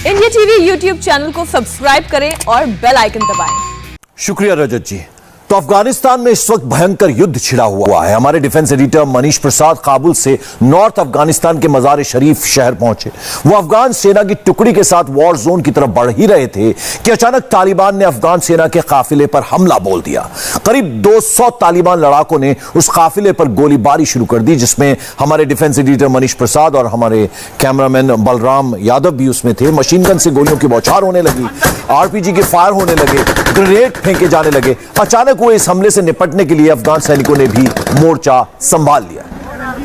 India TV YouTube channel को subscribe करें और बेल आइकन दबाएं। शुक्रिया रजत जी। तो अफगानिस्तान में इस वक्त भयंकर युद्ध छिड़ा हुआ है। हमारे डिफेंस एडिटर मनीष प्रसाद काबुल से नॉर्थ अफगानिस्तान के मजार शरीफ शहर पहुंचे। वो अफगान सेना की टुकड़ी के साथ वॉर जोन की तरफ बढ़ ही रहे थे कि अचानक तालिबान ने अफगान सेना के काफिले पर हमला बोल दिया। करीब 200 तालिबान लड़ाकों ने उस काफिले पर गोलीबारी शुरू कर दी, जिसमें हमारे डिफेंस एडिटर मनीष प्रसाद और हमारे कैमरामैन बलराम यादव भी उसमें थे। मशीन गन से गोलियों की बौछार होने लगी, आरपीजी के फायर होने लगे, ग्रेनेड फेंके जाने लगे। अचानक वो इस हमले से निपटने के लिए अफगान सैनिकों ने भी मोर्चा संभाल लिया।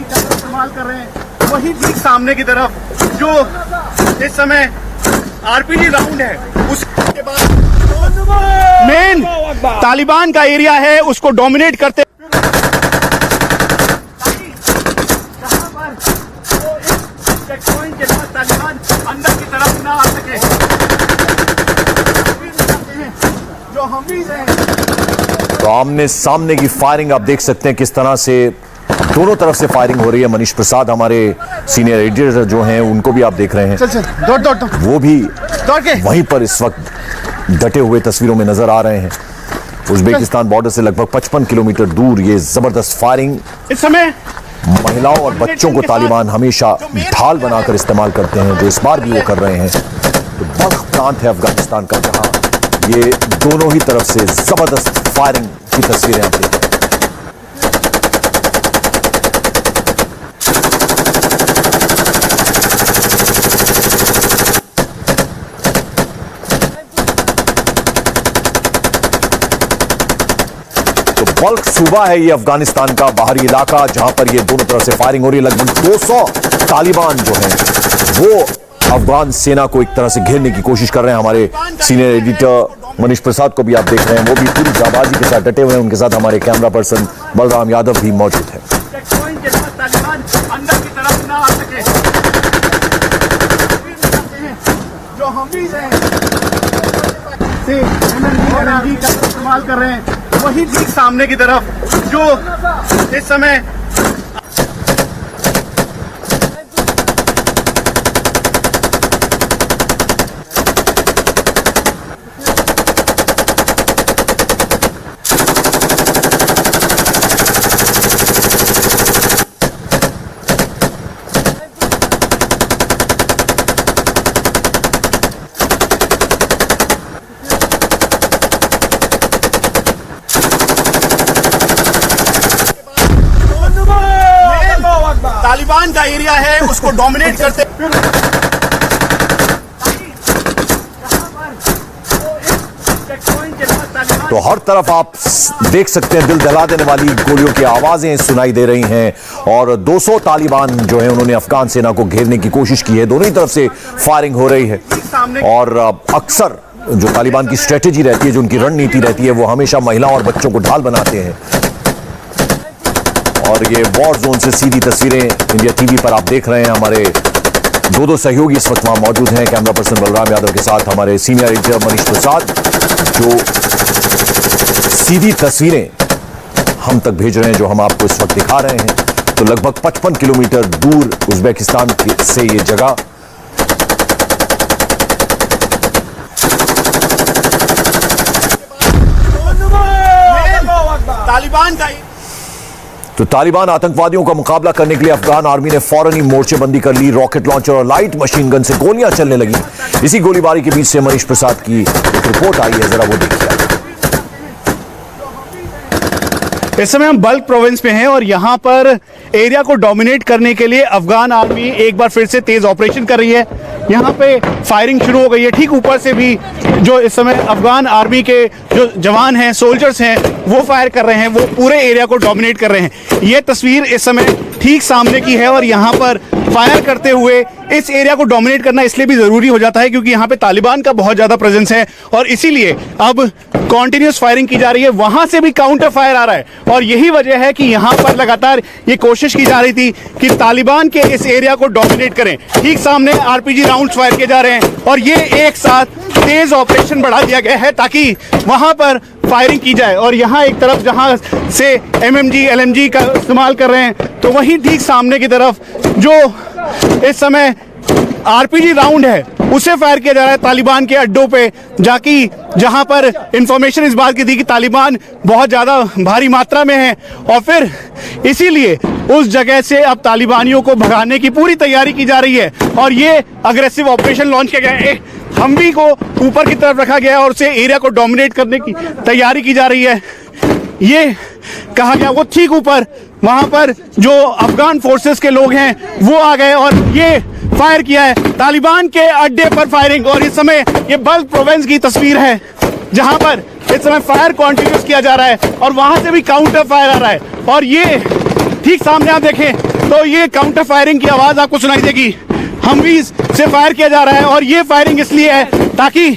इस्तेमाल कर रहे हैं वही ठीक सामने की तरफ जो इस समय आरपीजी राउंड है, उसके बाद मेन तालिबान का एरिया है उसको डोमिनेट करते चेक पॉइंट के बाद तालिबान अंदर की तरफ ना आ सके। जो हम भी तो आमने सामने की फायरिंग आप देख सकते हैं किस तरह से दोनों तरफ से फायरिंग हो रही है। मनीष प्रसाद हमारे सीनियर एडिटर जो हैं उनको भी आप देख रहे हैं। चल दौड़ वो भी दौड़ के वहीं पर इस वक्त डटे हुए तस्वीरों में नजर आ रहे हैं। उज्बेकिस्तान बॉर्डर से लगभग 55 किलोमीटर दूर ये जबरदस्त फायरिंग। इस समय महिलाओं और बच्चों को तालिबान हमेशा ढाल बनाकर इस्तेमाल करते हैं, जो इस बार भी वो कर रहे हैं। तो बल्ख प्रांत है अफगानिस्तान का, जहां ये दोनों ही तरफ से जबरदस्त फायरिंग की तस्वीरें आप देखते हैं। तो बल्ख सूबा है ये अफगानिस्तान का बाहरी इलाका, जहां पर ये दोनों तरफ से फायरिंग हो रही है। लगभग 200 तालिबान जो हैं वो अफगान सेना को एक तरह से घेरने की कोशिश कर रहे हैं। हमारे सीनियर एडिटर मनीष प्रसाद को भी आप देख रहे हैं, वो भी पूरी जाबाजी के साथ डटे हुए हैं। उनके साथ हमारे कैमरा पर्सन बलराम यादव भी मौजूद है। अंदर की तरफ ना आ सके। जो हम भी एनर्जी का इस्तेमाल कर रहे हैं वही ठीक सामने की तरफ जो इस समय तालिबान का एरिया है उसको डोमिनेट करते। तो हर तरफ आप देख सकते हैं दिल दहला देने वाली गोलियों की आवाजें सुनाई दे रही हैं, और 200 तालिबान जो है उन्होंने अफगान सेना को घेरने की कोशिश की है। दोनों ही तरफ से फायरिंग हो रही है, और अक्सर जो तालिबान की स्ट्रेटेजी रहती है, जो उनकी रणनीति रहती है, वो हमेशा महिलाओं और बच्चों को ढाल बनाते हैं। और ये वॉर जोन से सीधी तस्वीरें इंडिया टीवी पर आप देख रहे हैं। हमारे दो सहयोगी इस वक्त वहां मौजूद हैं, कैमरा पर्सन बलराम यादव के साथ हमारे सीनियर एडिटर मनीष प्रसाद, जो सीधी तस्वीरें हम तक भेज रहे हैं, जो हम आपको इस वक्त दिखा रहे हैं। तो लगभग 55 किलोमीटर दूर उज्बेकिस्तान से ये जगह। तालिबान का तो तालिबान आतंकवादियों का मुकाबला करने के लिए अफगान आर्मी ने फौरन ही मोर्चेबंदी कर ली। रॉकेट लॉन्चर और लाइट मशीन गन से गोलियां चलने लगी। इसी गोलीबारी के बीच से मनीष प्रसाद की एक रिपोर्ट आई है, जरा वो देखिए। इस समय हम बल्ख प्रोविंस में हैं और यहाँ पर एरिया को डोमिनेट करने के लिए अफगान आर्मी एक बार फिर से तेज ऑपरेशन कर रही है। यहाँ पे फायरिंग शुरू हो गई है। ठीक ऊपर से भी जो इस समय अफगान आर्मी के जो जवान हैं, सोल्जर्स हैं, वो फायर कर रहे हैं, वो पूरे एरिया को डोमिनेट कर रहे हैं। ये तस्वीर इस समय ठीक सामने की है, और यहाँ पर फायर करते हुए इस एरिया को डोमिनेट करना इसलिए भी ज़रूरी हो जाता है क्योंकि यहाँ पे तालिबान का बहुत ज़्यादा प्रेजेंस है, और इसीलिए अब कॉन्टिन्यूस फायरिंग की जा रही है। वहाँ से भी काउंटर फायर आ रहा है, और यही वजह है कि यहाँ पर लगातार ये कोशिश की जा रही थी कि तालिबान के इस एरिया को डोमिनेट करें। ठीक सामने आरपीजी राउंड्स फायर किए जा रहे हैं, और ये एक साथ तेज ऑपरेशन बढ़ा दिया गया है ताकि वहाँ पर फायरिंग की जाए। और यहाँ एक तरफ जहाँ से एमएमजी एलएमजी का इस्तेमाल कर रहे हैं, तो वहीं ठीक सामने की तरफ जो इस समय आरपीजी राउंड है उसे फायर किया जा रहा है तालिबान के अड्डों पे, जहां पर इंफॉर्मेशन इस बात की थी कि तालिबान बहुत ज़्यादा भारी मात्रा में है, और फिर इसीलिए उस जगह से अब तालिबानियों को भगाने की पूरी तैयारी की जा रही है और ये अग्रेसिव ऑपरेशन लॉन्च किया गया है। हमवी को ऊपर की तरफ रखा गया है और उसे एरिया को डोमिनेट करने की तैयारी की जा रही है। ये कहा गया वो ठीक ऊपर वहां पर जो अफगान फोर्सेस के लोग हैं वो आ गए और ये फायर किया है तालिबान के अड्डे पर फायरिंग। और इस समय ये बल्क प्रोविंस की तस्वीर है जहां पर इस समय फायर कंटिन्यूस किया जा रहा है और वहां से भी काउंटर फायर आ रहा है। और ये ठीक सामने आप देखें तो ये काउंटर फायरिंग की आवाज आपको सुनाई देगी। हमवीज से फायर किया जा रहा है और ये फायरिंग इसलिए है ताकि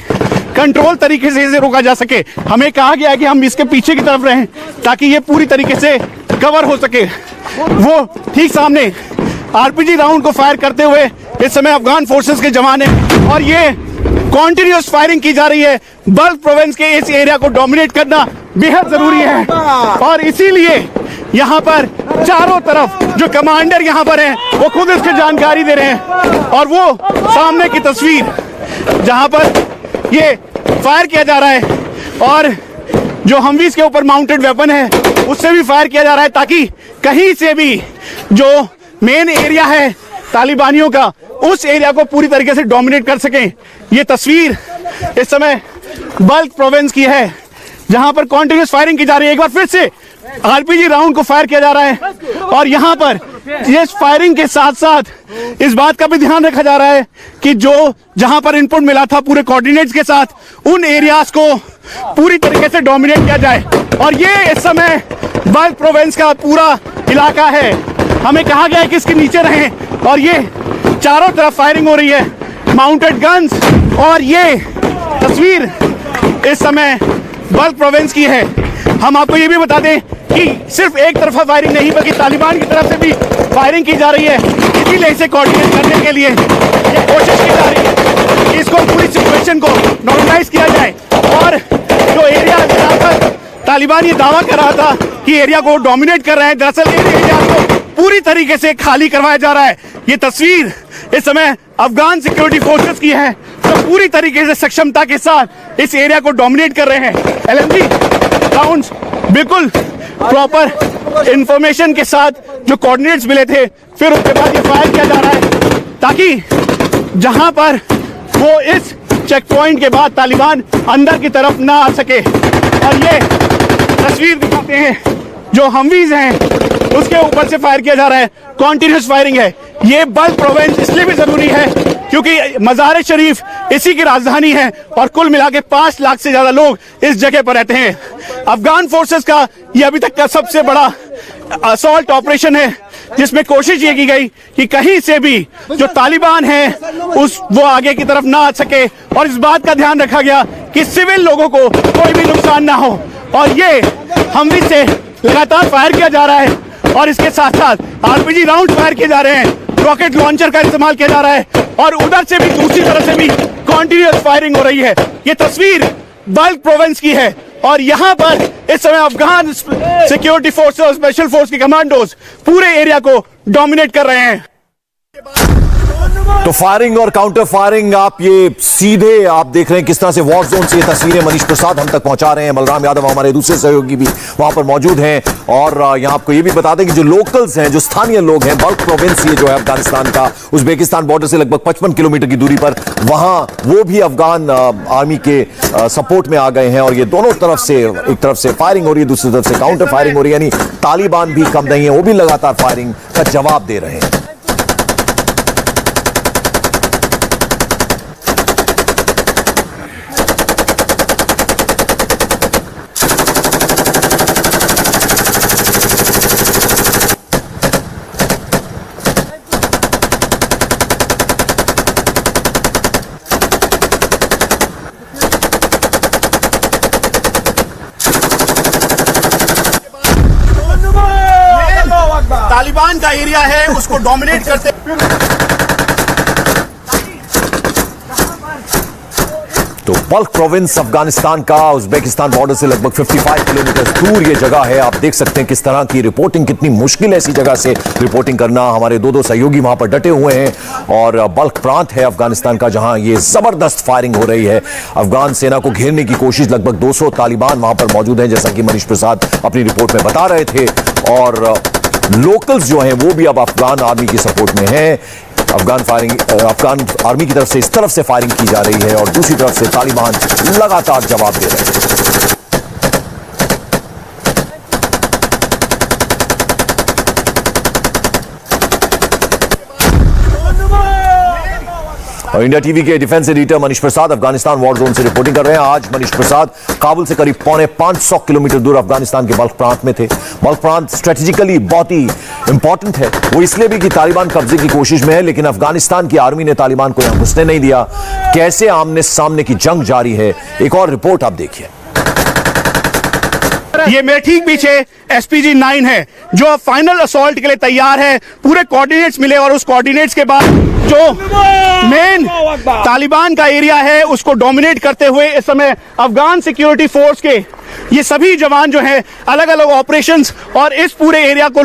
कंट्रोल तरीके से इसे रोका जा सके। हमें कहा गया है कि हम इसके पीछे की तरफ रहें ताकि ये पूरी तरीके से कवर हो सके। वो ठीक सामने आरपीजी राउंड को फायर करते हुए इस समय अफगान फोर्सेस के जवान हैं और ये कॉन्टिन्यूस फायरिंग की जा रही है। बल्क प्रोविंस के इस एरिया को डोमिनेट करना बेहद जरूरी है और इसीलिए यहाँ पर चारों तरफ जो कमांडर यहाँ पर हैं वो खुद इसकी जानकारी दे रहे हैं। और वो सामने की तस्वीर जहाँ पर ये फायर किया जा रहा है और जो हमवीज के ऊपर माउंटेड वेपन है उससे भी फायर किया जा रहा है ताकि कहीं से भी जो मेन एरिया है तालिबानियों का उस एरिया को पूरी तरीके से डोमिनेट कर सकें। ये तस्वीर इस समय बल्क प्रोविंस की है जहां पर कॉन्टिन्यूस फायरिंग की जा रही है। एक बार फिर से आरपीजी राउंड को फायर किया जा रहा है और यहाँ पर ये फायरिंग के साथ साथ इस बात का भी ध्यान रखा जा रहा है कि जो जहां पर इनपुट मिला था पूरे कोऑर्डिनेट्स के साथ उन एरियाज को पूरी तरीके से डोमिनेट किया जाए। और ये इस समय बल्क प्रोविंस का पूरा इलाका है। हमें कहा गया है कि इसके नीचे रहें और ये चारों तरफ फायरिंग हो रही है माउंटेड गन्स। और ये तस्वीर इस समय बल्क प्रोविंस की है। हम आपको ये भी बता दें कि सिर्फ एक तरफा फायरिंग नहीं बल्कि तालिबान की तरफ से भी फायरिंग की जा रही है। इसीलिए इसे कोऑर्डिनेट करने के लिए ये कोशिश की जा रही है कि इसको पूरी सिचुएशन को नॉर्मलाइज किया जाए। और जो एरिया जहाँ पर तालिबान ये दावा कर रहा था कि एरिया को डोमिनेट कर रहे हैं, दरअसल एरिया को पूरी तरीके से खाली करवाया जा रहा है। ये तस्वीर इस समय अफगान सिक्योरिटी फोर्सेस की है जो पूरी तरीके से सक्षमता के साथ इस एरिया को डोमिनेट कर रहे हैं। एलएमजी राउंड्स बिल्कुल प्रॉपर इंफॉर्मेशन के साथ जो कोऑर्डिनेट्स मिले थे फिर उसके बाद ये फायर किया जा रहा है ताकि जहां पर वो इस चेक पॉइंट के बाद तालिबान अंदर की तरफ ना आ सके। और ये तस्वीर दिखाते हैं जो हमवीज हैं उसके ऊपर से फायर किया जा रहा है, कॉन्टिन्यूस फायरिंग है। ये बल्क प्रोविंस इसलिए भी जरूरी है क्योंकि मज़ार शरीफ इसी की राजधानी है और कुल मिला के 5 लाख से ज्यादा लोग इस जगह पर रहते हैं। अफगान फोर्सेस का ये अभी तक का सबसे बड़ा असॉल्ट ऑपरेशन है जिसमें कोशिश ये की गई कि कहीं से भी जो तालिबान है वो आगे की तरफ ना आ सके और इस बात का ध्यान रखा गया कि सिविल लोगों को कोई भी नुकसान ना हो। और ये हमवी से लगातार फायर किया जा रहा है और इसके साथ साथ आरपीजी राउंड फायर किए जा रहे हैं, रॉकेट लॉन्चर का इस्तेमाल किया जा रहा है और उधर से भी दूसरी तरफ से भी कॉन्टिन्यूअस फायरिंग हो रही है। ये तस्वीर बल्क प्रोविंस की है और यहाँ पर इस समय अफगान सिक्योरिटी फोर्स और स्पेशल फोर्स के कमांडोज पूरे एरिया को डोमिनेट कर रहे हैं। तो फायरिंग और काउंटर फायरिंग आप ये सीधे आप देख रहे हैं किस तरह से वॉर जोन से ये तस्वीरें मनीष प्रसाद हम तक पहुंचा रहे हैं। बलराम यादव हमारे दूसरे सहयोगी भी वहां पर मौजूद हैं और यहां आपको ये भी बता दें कि जो लोकल्स हैं, जो स्थानीय लोग हैं, बल्क प्रोविंस ये जो है अफगानिस्तान का उज्बेकिस्तान बॉर्डर से लगभग 55 किलोमीटर की दूरी पर, वहां वो भी अफगान आर्मी के सपोर्ट में आ गए हैं और ये दोनों तरफ से, एक तरफ से फायरिंग हो रही है, दूसरी तरफ से काउंटर फायरिंग हो रही है। यानी तालिबान भी कम नहीं है, वो भी लगातार फायरिंग का जवाब दे रहे हैं। तालिबान का एरिया है उसको डोमिनेट करते तो बल्ख प्रोविंस अफगानिस्तान का उज्बेकिस्तान बॉर्डर से लगभग 55 किलोमीटर दूर ये जगह है। आप देख सकते हैं किस तरह की रिपोर्टिंग, कितनी मुश्किल है ऐसी जगह से रिपोर्टिंग करना। हमारे दो सहयोगी वहां पर डटे हुए हैं और बल्ख प्रांत है अफगानिस्तान का जहां ये जबरदस्त फायरिंग हो रही है। अफगान सेना को घेरने की कोशिश, लगभग 200 तालिबान वहां पर मौजूद हैं जैसा कि मनीष प्रसाद अपनी रिपोर्ट में बता रहे थे। और लोकल्स जो हैं वो भी अब अफगान आर्मी की सपोर्ट में हैं। अफगान आर्मी की तरफ से इस तरफ से फायरिंग की जा रही है और दूसरी तरफ से तालिबान लगातार जवाब दे रहे हैं। और इंडिया टीवी के defence editor Manish Prasad Afghanistan war zone से रिपोर्टिंग कर रहे हैं। आज मनीष प्रसाद काबुल से करीब 550 किलोमीटर दूर अफगानिस्तान के बल्ख प्रांत में थे। बल्ख प्रांत स्ट्रेटेजिकली बहुत ही इंपॉर्टेंट है, वो इसलिए भी कि तालिबान कब्जे की कोशिश में है, लेकिन अफगानिस्तान की आर्मी ने तालिबान को यहां घुसने नहीं दिया। कैसे आमने सामने की जंग जारी है, एक और रिपोर्ट आप देखिए। ये मेरे ठीक पीछे SPG 9 है जो अब फाइनल असॉल्ट के लिए तैयार है। पूरे कोऑर्डिनेट्स मिले और उस कोऑर्डिनेट्स के बाद जो मेन तालिबान का एरिया है उसको डोमिनेट करते हुए इस समय अफगान सिक्योरिटी फोर्स के ये सभी जवान जो हैं अलग अलग ऑपरेशंस और इस पूरे एरिया को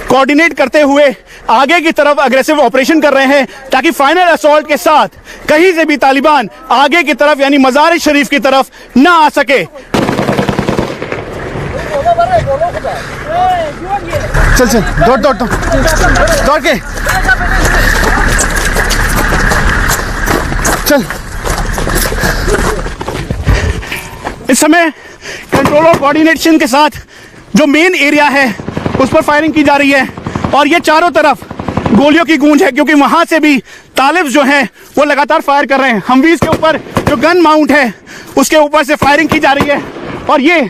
कोऑर्डिनेट करते हुए आगे की तरफ अग्रेसिव ऑपरेशन कर रहे हैं ताकि फाइनल असॉल्ट के साथ कहीं से भी तालिबान आगे की तरफ यानी मज़ार शरीफ की तरफ ना आ सके। चल चल दौड़ दौड़ दौड़ के चल। इस समय कंट्रोल और कोऑर्डिनेशन के साथ जो मेन एरिया है उस पर फायरिंग की जा रही है और ये चारों तरफ गोलियों की गूंज है क्योंकि वहां से भी तालिब्स जो हैं वो लगातार फायर कर रहे हैं। हमवीज के ऊपर जो गन माउंट है उसके ऊपर से फायरिंग की जा रही है और ये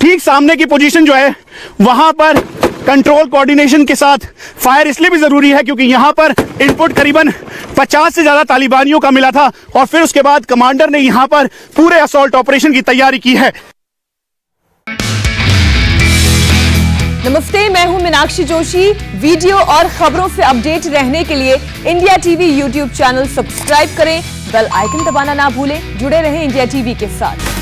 ठीक सामने की पोजीशन जो है वहां पर कंट्रोल कोऑर्डिनेशन के साथ फायर इसलिए भी जरूरी है क्योंकि यहां पर इनपुट करीबन 50 से ज्यादा तालिबानियों का मिला था और फिर उसके बाद कमांडर ने यहां पर पूरे असॉल्ट ऑपरेशन की तैयारी की है। नमस्ते, मैं हूं मीनाक्षी जोशी। वीडियो और खबरों से अपडेट रहने के लिए India TV YouTube channel subscribe करें, बेल आइकन दबाना ना भूलें। जुड़े रहें इंडिया टीवी के साथ।